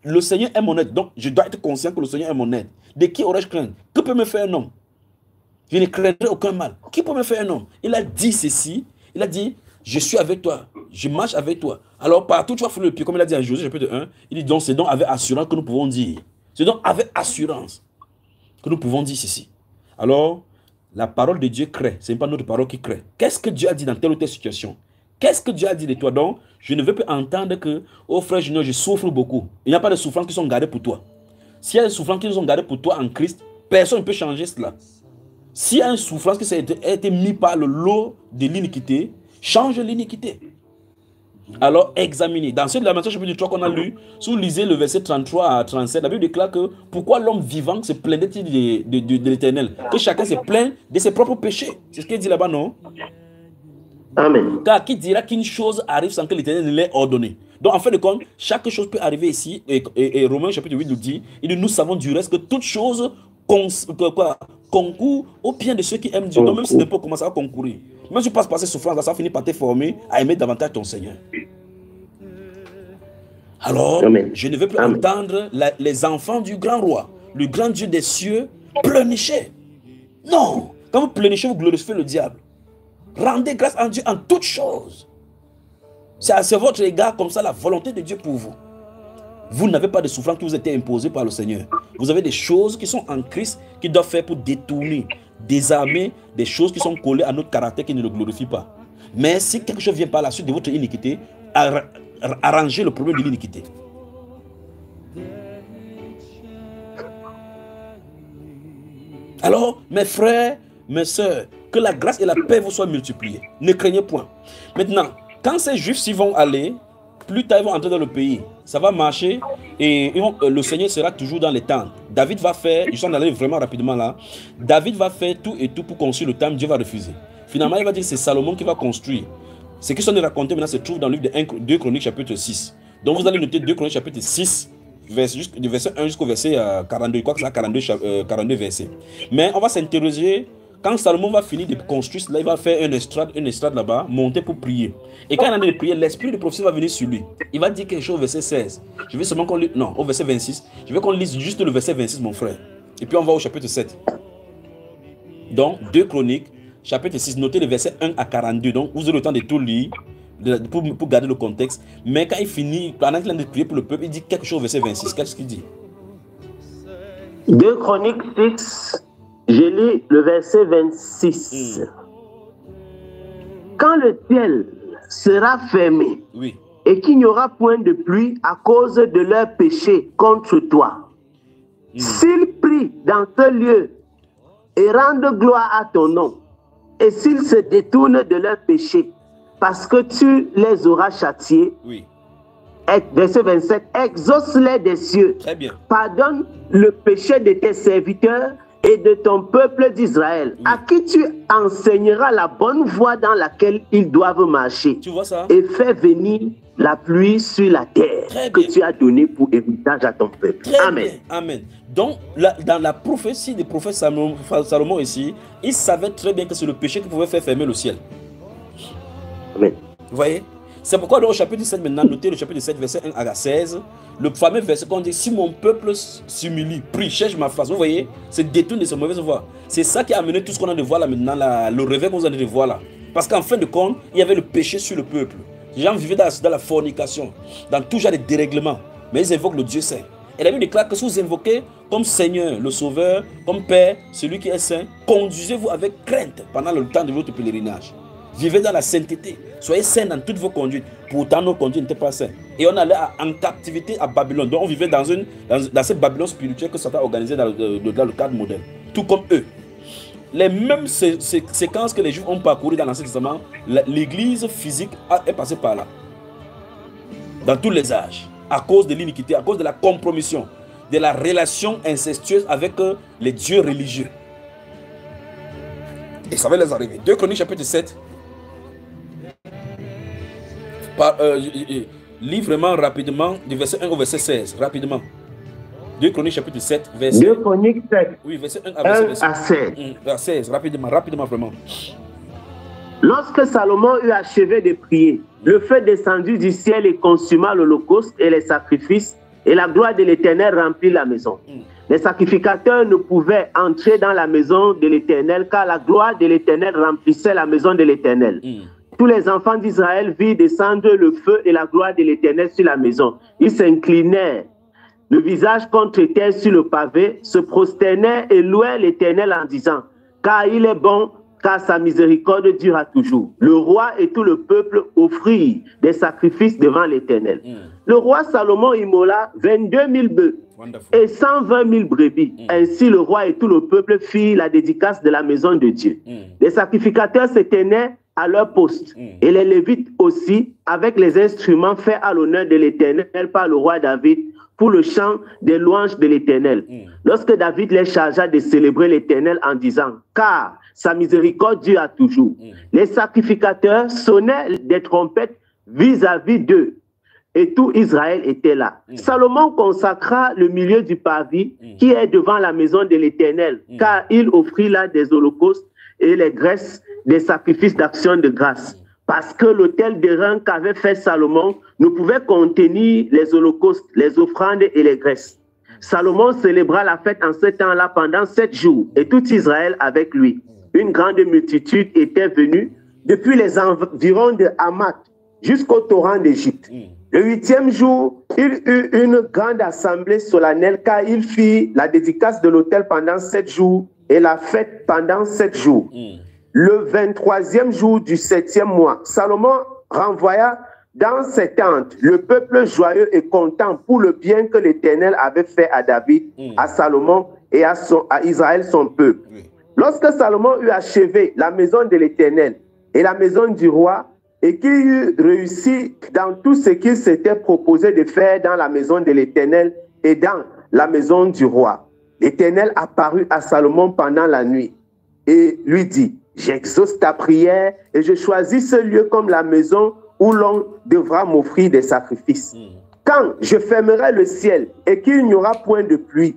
Le Seigneur est mon aide. Donc, je dois être conscient que le Seigneur est mon aide. De qui aurais-je crainte? Que peut me faire un homme? Je ne craindrai aucun mal. Qui peut me faire un homme? Il a dit ceci. Il a dit, je suis avec toi. Je marche avec toi. Alors, partout, tu vas fouler le pied. Comme il a dit en Josué chapitre 1, il dit donc, c'est donc avec assurance que nous pouvons dire. C'est donc avec assurance que nous pouvons dire ceci. Alors, la parole de Dieu crée. Ce n'est pas notre parole qui crée. Qu'est-ce que Dieu a dit dans telle ou telle situation? Qu'est-ce que Dieu a dit de toi? Donc, je ne veux pas entendre que, oh frère Junior, je souffre beaucoup. Il n'y a pas de souffrances qui sont gardées pour toi. S'il y a des souffrances qui sont gardées pour toi en Christ, personne ne peut changer cela. S'il y a une souffrance qui a été mise par le lot de l'iniquité, change l'iniquité. Alors, examinez. Dans ce de la Matthieu chapitre 3 qu'on a lu, si vous lisez le verset 33 à 37, la Bible déclare que pourquoi l'homme vivant se plaindrait-il de l'Éternel? Que chacun se plaint de ses propres péchés. C'est ce qu'il dit là-bas, non? Amen. Car qui dira qu'une chose arrive sans que l'Éternel ne l'ait ordonné? Donc, en fin de compte, chaque chose peut arriver ici. Et Romains chapitre 8 nous dit, nous savons du reste que toute chose concourt au bien de ceux qui aiment Dieu. Donc, même si n'importe comment ça va concourir. Même si tu passes par ces souffrances, ça va finir par te former à aimer davantage ton Seigneur. Alors, Amen. Je ne veux plus Amen. Entendre les enfants du grand roi, le grand Dieu des cieux, pleurnicher. Non. Quand vous pleurnichez, vous glorifiez le diable. Rendez grâce à Dieu en toutes choses. C'est votre égard comme ça la volonté de Dieu pour vous. Vous n'avez pas de souffrance qui vous a été imposée par le Seigneur. Vous avez des choses qui sont en Christ qui doivent faire pour détourner, désarmer des choses qui sont collées à notre caractère qui ne le glorifient pas. Mais si quelque chose vient par la suite de votre iniquité, arrangez le problème de l'iniquité. Alors, mes frères, mes sœurs, que la grâce et la paix vous soient multipliées. Ne craignez point. Maintenant, quand ces Juifs vont aller, plus tard ils vont entrer dans le pays. Ça va marcher et le Seigneur sera toujours dans les temps. David va faire, je suis en allé vraiment rapidement là, David va faire tout et tout pour construire le temple, Dieu va refuser. Finalement, il va dire que c'est Salomon qui va construire. Ce qui sont racontés maintenant se trouve dans le livre de 2 Chroniques chapitre 6. Donc vous allez noter 2 Chroniques chapitre 6, du verset 1 jusqu'au verset 42, je crois que c'est 42 versets. Mais on va s'interroger. Quand Salomon va finir de construire cela, il va faire une estrade là-bas, monter pour prier. Et quand il a de prier, l'esprit de prophétie va venir sur lui. Il va dire quelque chose au verset 16. Je veux seulement qu'on lise, non, au verset 26. Je veux qu'on lise juste le verset 26, mon frère. Et puis on va au chapitre 7. Donc, 2 Chroniques, chapitre 6, notez les versets 1 à 42. Donc, vous aurez le temps de tout lire, pour garder le contexte. Mais quand il finit, pendant qu'il a prié pour le peuple, il dit quelque chose au verset 26. Qu'est-ce qu'il dit? 2 Chroniques 6, je lis le verset 26. Quand le ciel sera fermé, oui, et qu'il n'y aura point de pluie à cause de leur péché contre toi, s'ils prient dans ce lieu et rendent gloire à ton nom, et s'ils se détournent de leur péché, parce que tu les auras châtiés, oui. Verset 27, exauce-les des cieux, très bien, pardonne le péché de tes serviteurs et de ton peuple d'Israël, à qui tu enseigneras la bonne voie dans laquelle ils doivent marcher. Tu vois ça? Et fais venir la pluie sur la terre que tu as donnée pour héritage à ton peuple. Très Amen. Bien. Amen. Donc, dans la prophétie du prophète Salomon ici, il savait très bien que c'est le péché qui pouvait faire fermer le ciel. Amen. Vous voyez? C'est pourquoi dans le chapitre 7, maintenant, notez le chapitre 7, verset 1 à 16, le fameux verset qu'on dit, si mon peuple s'humilie, prie, cherche ma face, vous voyez, c'est détourne de ses mauvaises voies. C'est ça qui a amené tout ce qu'on a de voir là maintenant, le réveil qu'on a de voir là. Parce qu'en fin de compte, il y avait le péché sur le peuple. Les gens vivaient dans la fornication, dans tout genre de dérèglements, mais ils invoquent le Dieu saint. Et la Bible déclare que si vous invoquez comme Seigneur, le Sauveur, comme Père, celui qui est saint, conduisez-vous avec crainte pendant le temps de votre pèlerinage. Vivez dans la sainteté. Soyez saints dans toutes vos conduites. Pourtant, nos conduites n'étaient pas saintes. Et on allait en captivité à Babylone. Donc, on vivait dans cette Babylone spirituelle que Satan a organisée dans le cadre moderne. Tout comme eux. Les mêmes séquences que les Juifs ont parcourues dans l'Ancien Testament, l'église physique est passée par là. Dans tous les âges. À cause de l'iniquité, à cause de la compromission, de la relation incestueuse avec les dieux religieux. Et ça va les arriver. 2 Chroniques chapitre 7. Lis vraiment rapidement du verset 1 au verset 16. Rapidement. 2 Chroniques chapitre 7. Verset 2 Chroniques 7. Oui, verset 1 à verset 1 à 16. À 16. Rapidement vraiment. Lorsque Salomon eut achevé de prier, le feu descendit du ciel et consuma l'holocauste et les sacrifices, et la gloire de l'Éternel remplit la maison. Les sacrificateurs ne pouvaient entrer dans la maison de l'Éternel, car la gloire de l'Éternel remplissait la maison de l'Éternel. Tous les enfants d'Israël virent descendre le feu et la gloire de l'Éternel sur la maison. Ils s'inclinèrent, le visage contre terre sur le pavé, se prosternèrent et louèrent l'Éternel en disant, car il est bon, car sa miséricorde durera toujours. Le roi et tout le peuple offrirent des sacrifices devant l'Éternel. Le roi Salomon immola 22 000 bœufs et 120 000 brebis. Ainsi le roi et tout le peuple firent la dédicace de la maison de Dieu. Les sacrificateurs se tenaient à leur poste, et les Lévites aussi, avec les instruments faits à l'honneur de l'Éternel par le roi David, pour le chant des louanges de l'Éternel. Lorsque David les chargea de célébrer l'Éternel en disant, car sa miséricorde dure à toujours, les sacrificateurs sonnaient des trompettes vis-à-vis d'eux, et tout Israël était là. Salomon consacra le milieu du parvis qui est devant la maison de l'Éternel, car il offrit là des holocaustes et les graisses des sacrifices d'action de grâce. Parce que l'autel d'airain qu'avait fait Salomon ne pouvait contenir les holocaustes, les offrandes et les graisses. Salomon célébra la fête en ce temps-là pendant 7 jours, et tout Israël avec lui. Une grande multitude était venue depuis les environs de Hamath jusqu'au torrent d'Égypte. Le 8e jour, il eut une grande assemblée solennelle car il fit la dédicace de l'autel pendant 7 jours et la fête pendant 7 jours. Le 23e jour du 7e mois, Salomon renvoya dans ses tentes le peuple joyeux et content pour le bien que l'Éternel avait fait à David, à Salomon et à Israël son peuple. Lorsque Salomon eut achevé la maison de l'Éternel et la maison du roi, et qu'il eut réussi dans tout ce qu'il s'était proposé de faire dans la maison de l'Éternel et dans la maison du roi, l'Éternel apparut à Salomon pendant la nuit et lui dit, j'exauce ta prière et je choisis ce lieu comme la maison où l'on devra m'offrir des sacrifices. Quand je fermerai le ciel et qu'il n'y aura point de pluie,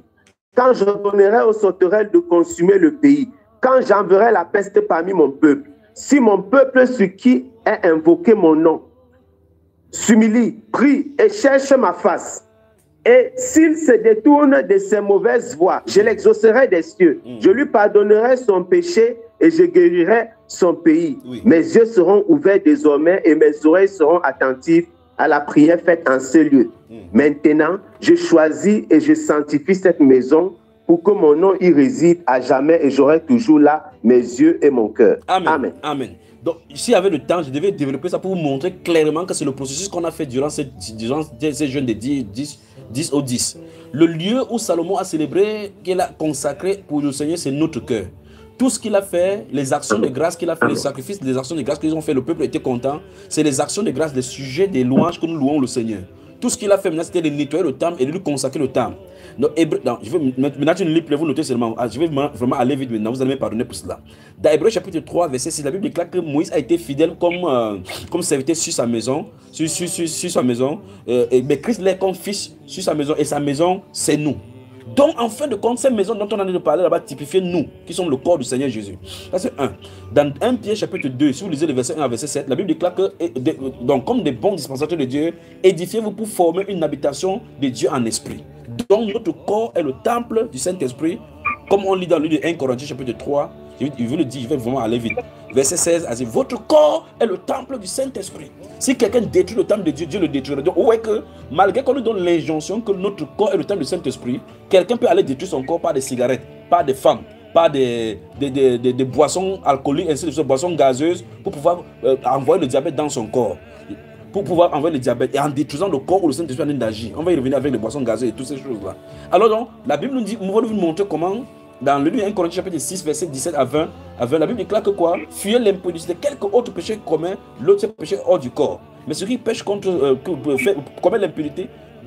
quand je donnerai aux sauterelles de consumer le pays, quand j'enverrai la peste parmi mon peuple, si mon peuple sur qui est invoqué mon nom s'humilie, prie et cherche ma face, Et s'il se détourne de ses mauvaises voies, je l'exaucerai des cieux. Je lui pardonnerai son péché et je guérirai son pays. Mes yeux seront ouverts désormais et mes oreilles seront attentives à la prière faite en ce lieu. Maintenant, je choisis et je sanctifie cette maison pour que mon nom y réside à jamais et j'aurai toujours là mes yeux et mon cœur. Amen. Amen. Amen. Donc, s'il y avait le temps, je devais développer ça pour vous montrer clairement que c'est le processus qu'on a fait durant ces jeûnes de 10 au 10. Le lieu où Salomon a célébré, qu'il a consacré pour le Seigneur, c'est notre cœur. Tout ce qu'il a fait, les actions de grâce qu'il a fait, les sacrifices, les actions de grâce qu'ils ont fait, le peuple était content. C'est les actions de grâce, les sujets, des louanges que nous louons le Seigneur. Tout ce qu'il a fait maintenant, c'était de nettoyer le temple et de lui consacrer le temple. Donc, maintenant, tu ne lis plus, vous notez seulement. Je vais vraiment aller vite maintenant, vous allez me pardonner pour cela. Dans Hébreux chapitre 3, verset 6, la Bible déclare que Moïse a été fidèle comme serviteur sur sa maison, sur sa maison, mais Christ l'est comme fils sur sa maison, et sa maison, c'est nous. Donc, en fin de compte, cette maison dont on a de parler là-bas typifie nous, qui sommes le corps du Seigneur Jésus. Ça, c'est 1. Dans 1 Pierre chapitre 2, si vous lisez le verset 1 à verset 7, la Bible déclare que, donc, comme des bons dispensateurs de Dieu, édifiez-vous pour former une habitation de Dieu en esprit. Donc, notre corps est le temple du Saint-Esprit, comme on lit dans le livre de 1 Corinthiens chapitre 3. Je veux le dire, je vais vraiment aller vite. Verset 16 a dit, votre corps est le temple du Saint-Esprit. Si quelqu'un détruit le temple de Dieu, Dieu le détruira. Donc, où est que, malgré qu'on nous donne l'injonction que notre corps est le temple du Saint-Esprit, quelqu'un peut aller détruire son corps par des cigarettes, par des femmes, par des boissons alcooliques, ainsi de suite, boissons gazeuses, pour pouvoir envoyer le diabète dans son corps. Pour pouvoir envoyer le diabète et en détruisant le corps où le Saint-Esprit est en train d'agir. On va y revenir avec les boissons gazeuses et toutes ces choses-là. Alors donc, la Bible nous dit, nous va vous montrer comment, dans le livre 1 Corinthiens chapitre 6, verset 17 à 20, la Bible déclare que quoi? Fuyez l'impudicité. Quelque autre péché commet, l'autre c'est péché hors du corps. Mais celui qui pêche contre, commet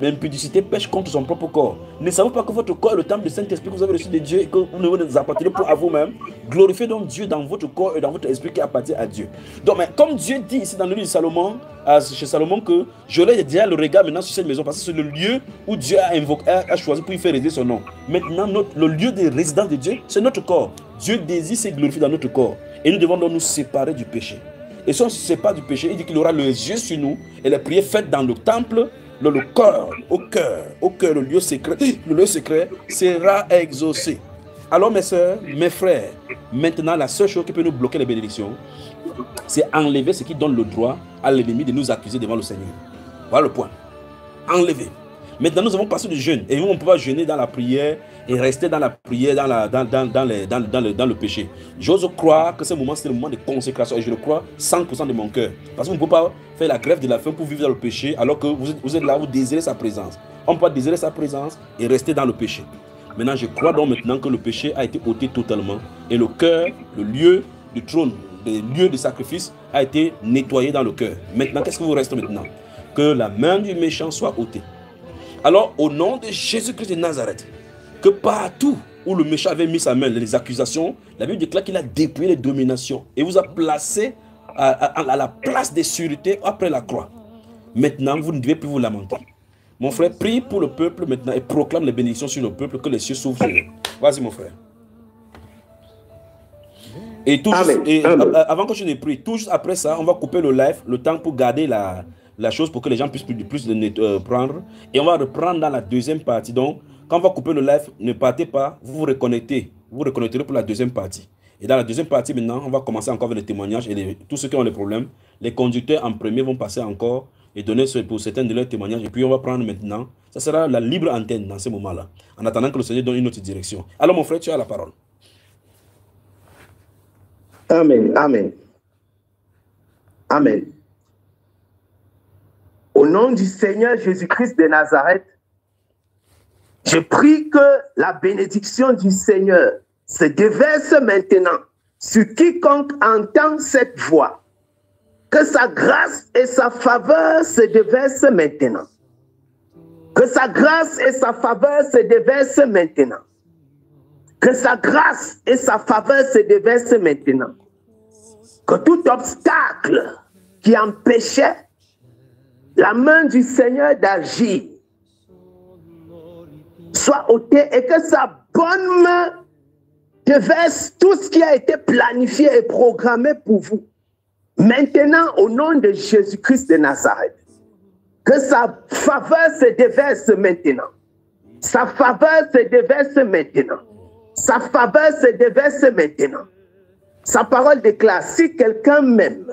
l'impudicité pêche contre son propre corps. Ne savez pas que votre corps est le temple du Saint-Esprit que vous avez reçu de Dieu et que vous ne vous appartenez pas à vous-même? Glorifiez donc Dieu dans votre corps et dans votre esprit qui appartient à Dieu. Donc, mais comme Dieu dit ici dans le livre de Salomon, chez Salomon, que je l'ai déjà le regard maintenant sur cette maison parce que c'est le lieu où Dieu a choisi pour y faire résider son nom. Maintenant, le lieu de résidence de Dieu, c'est notre corps. Dieu désire se glorifier dans notre corps et nous devons donc nous séparer du péché. Et si on se sépare du péché, il dit qu'il aura les yeux sur nous et les prières faites dans le temple. Le cœur, au cœur, le lieu secret sera exaucé. Alors mes soeurs, mes frères, maintenant la seule chose qui peut nous bloquer les bénédictions, c'est enlever ce qui donne le droit à l'ennemi de nous accuser devant le Seigneur. Voilà le point. Enlever. Maintenant nous avons passé du jeûne et on ne peut pas jeûner dans la prière et rester dans la prière, dans le péché. J'ose croire que ce moment c'est le moment de consécration et je le crois 100% de mon cœur. Parce qu'on ne peut pas faire la grève de la faim pour vivre dans le péché alors que vous êtes là, vous désirez sa présence. On ne peut pas désirer sa présence et rester dans le péché. Maintenant je crois donc maintenant que le péché a été ôté totalement et le cœur, le lieu du trône, le lieu de sacrifice a été nettoyé dans le cœur. Maintenant qu'est-ce qui vous reste maintenant? Que la main du méchant soit ôtée. Alors, au nom de Jésus-Christ de Nazareth, que partout où le méchant avait mis sa main, les accusations, la Bible déclare qu'il a dépouillé les dominations et vous a placé à la place des sûretés après la croix. Maintenant, vous ne devez plus vous lamenter. Mon frère, prie pour le peuple maintenant et proclame les bénédictions sur le peuple, que les cieux s'ouvrent sur eux. Vas-y, mon frère. Et, avant que je ne prie, tout juste après ça, on va couper le live, le temps pour garder la chose pour que les gens puissent plus prendre. Et on va reprendre dans la deuxième partie. Donc, quand on va couper le live, ne partez pas, vous vous reconnectez. Vous vous reconnecterez pour la deuxième partie. Et dans la deuxième partie, maintenant, on va commencer encore avec les témoignages. Et tous ceux qui ont les problèmes, les conducteurs en premier vont passer encore et donner pour certains de leurs témoignages. Et puis, on va prendre maintenant, ça sera la libre antenne dans ce moment-là, en attendant que le Seigneur donne une autre direction. Alors, mon frère, tu as la parole. Amen, amen. Amen. Au nom du Seigneur Jésus-Christ de Nazareth, je prie que la bénédiction du Seigneur se déverse maintenant sur quiconque entend cette voix. Que sa grâce et sa faveur se déversent maintenant. Que sa grâce et sa faveur se déversent maintenant. Que sa grâce et sa faveur se déversent maintenant. Que tout obstacle qui empêchait la main du Seigneur d'agir soit ôté et que sa bonne main déverse tout ce qui a été planifié et programmé pour vous. Maintenant, au nom de Jésus-Christ de Nazareth, Que sa faveur se déverse maintenant. Sa faveur se déverse maintenant. Sa faveur se déverse maintenant. Sa parole déclare, si quelqu'un m'aime,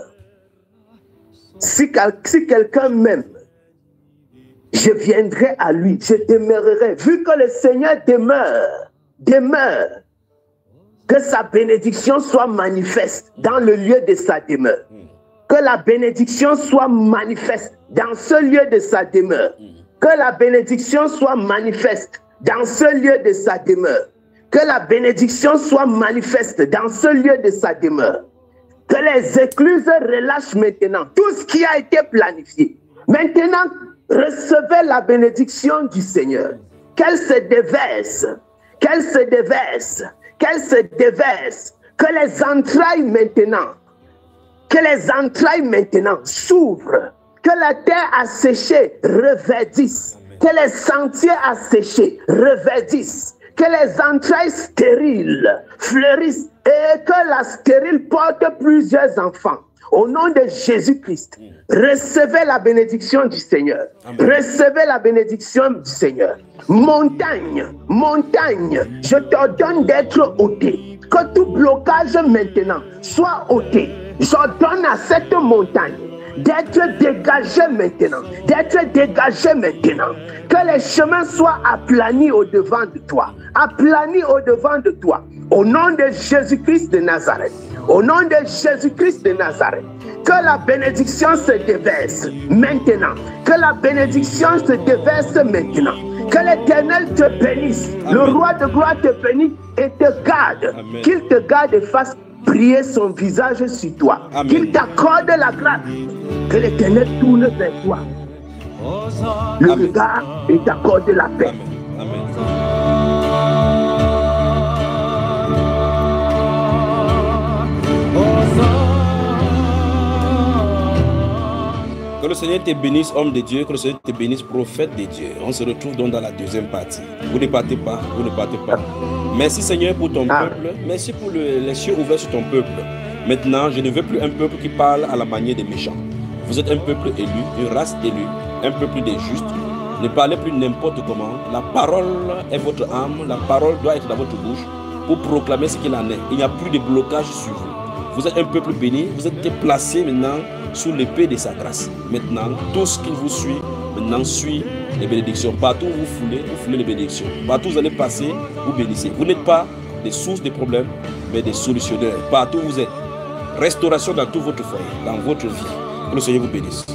si quelqu'un m'aime, je viendrai à lui, je demeurerai. Vu que le Seigneur demeure, que sa bénédiction soit manifeste dans le lieu de sa demeure. Que la bénédiction soit manifeste dans ce lieu de sa demeure. Que la bénédiction soit manifeste dans ce lieu de sa demeure. Que la bénédiction soit manifeste dans ce lieu de sa demeure. Que les écluses relâchent maintenant tout ce qui a été planifié. Maintenant, recevez la bénédiction du Seigneur. Qu'elle se déverse, qu'elle se déverse, qu'elle se déverse. Que les entrailles maintenant s'ouvrent. Que la terre asséchée reverdisse. Que les sentiers asséchés reverdissent. Que les entrailles stériles fleurissent et que la stérile porte plusieurs enfants. Au nom de Jésus-Christ, recevez la bénédiction du Seigneur. Amen. Recevez la bénédiction du Seigneur. Montagne, je t'ordonne d'être ôtée. Que tout blocage maintenant soit ôté. J'ordonne à cette montagne d'être dégagée maintenant. D'être dégagée maintenant. Que les chemins soient aplanis au-devant de toi. Aplanis au-devant de toi. Au nom de Jésus-Christ de Nazareth. Au nom de Jésus-Christ de Nazareth. Que la bénédiction se déverse maintenant. Que la bénédiction se déverse maintenant. Que l'Éternel te bénisse. Amen. Le roi de gloire te bénisse et te garde. Qu'il te garde et fasse briller son visage sur toi. Qu'il t'accorde la grâce. Que l'Éternel tourne vers toi le regard et t'accorde la paix. Amen. Que le Seigneur te bénisse, homme de Dieu, que le Seigneur te bénisse, prophète de Dieu. On se retrouve donc dans la deuxième partie. Vous ne partez pas, vous ne partez pas. Merci Seigneur pour ton peuple. Merci pour les cieux ouverts sur ton peuple. Maintenant, je ne veux plus un peuple qui parle à la manière des méchants. Vous êtes un peuple élu, une race élue, un peuple des justes. Ne parlez plus n'importe comment. La parole est votre âme. La parole doit être dans votre bouche pour proclamer ce qu'il en est. Il n'y a plus de blocage sur vous. Vous êtes un peuple béni. Vous êtes placé maintenant sous l'épée de sa grâce. Maintenant, tout ce qui vous suit, maintenant suit les bénédictions. Partout où vous foulez les bénédictions. Partout où vous allez passer, vous bénissez. Vous n'êtes pas des sources de problèmes, mais des solutionnaires. Partout où vous êtes. Restauration dans tout votre foyer, dans votre vie. Que le Seigneur vous bénisse.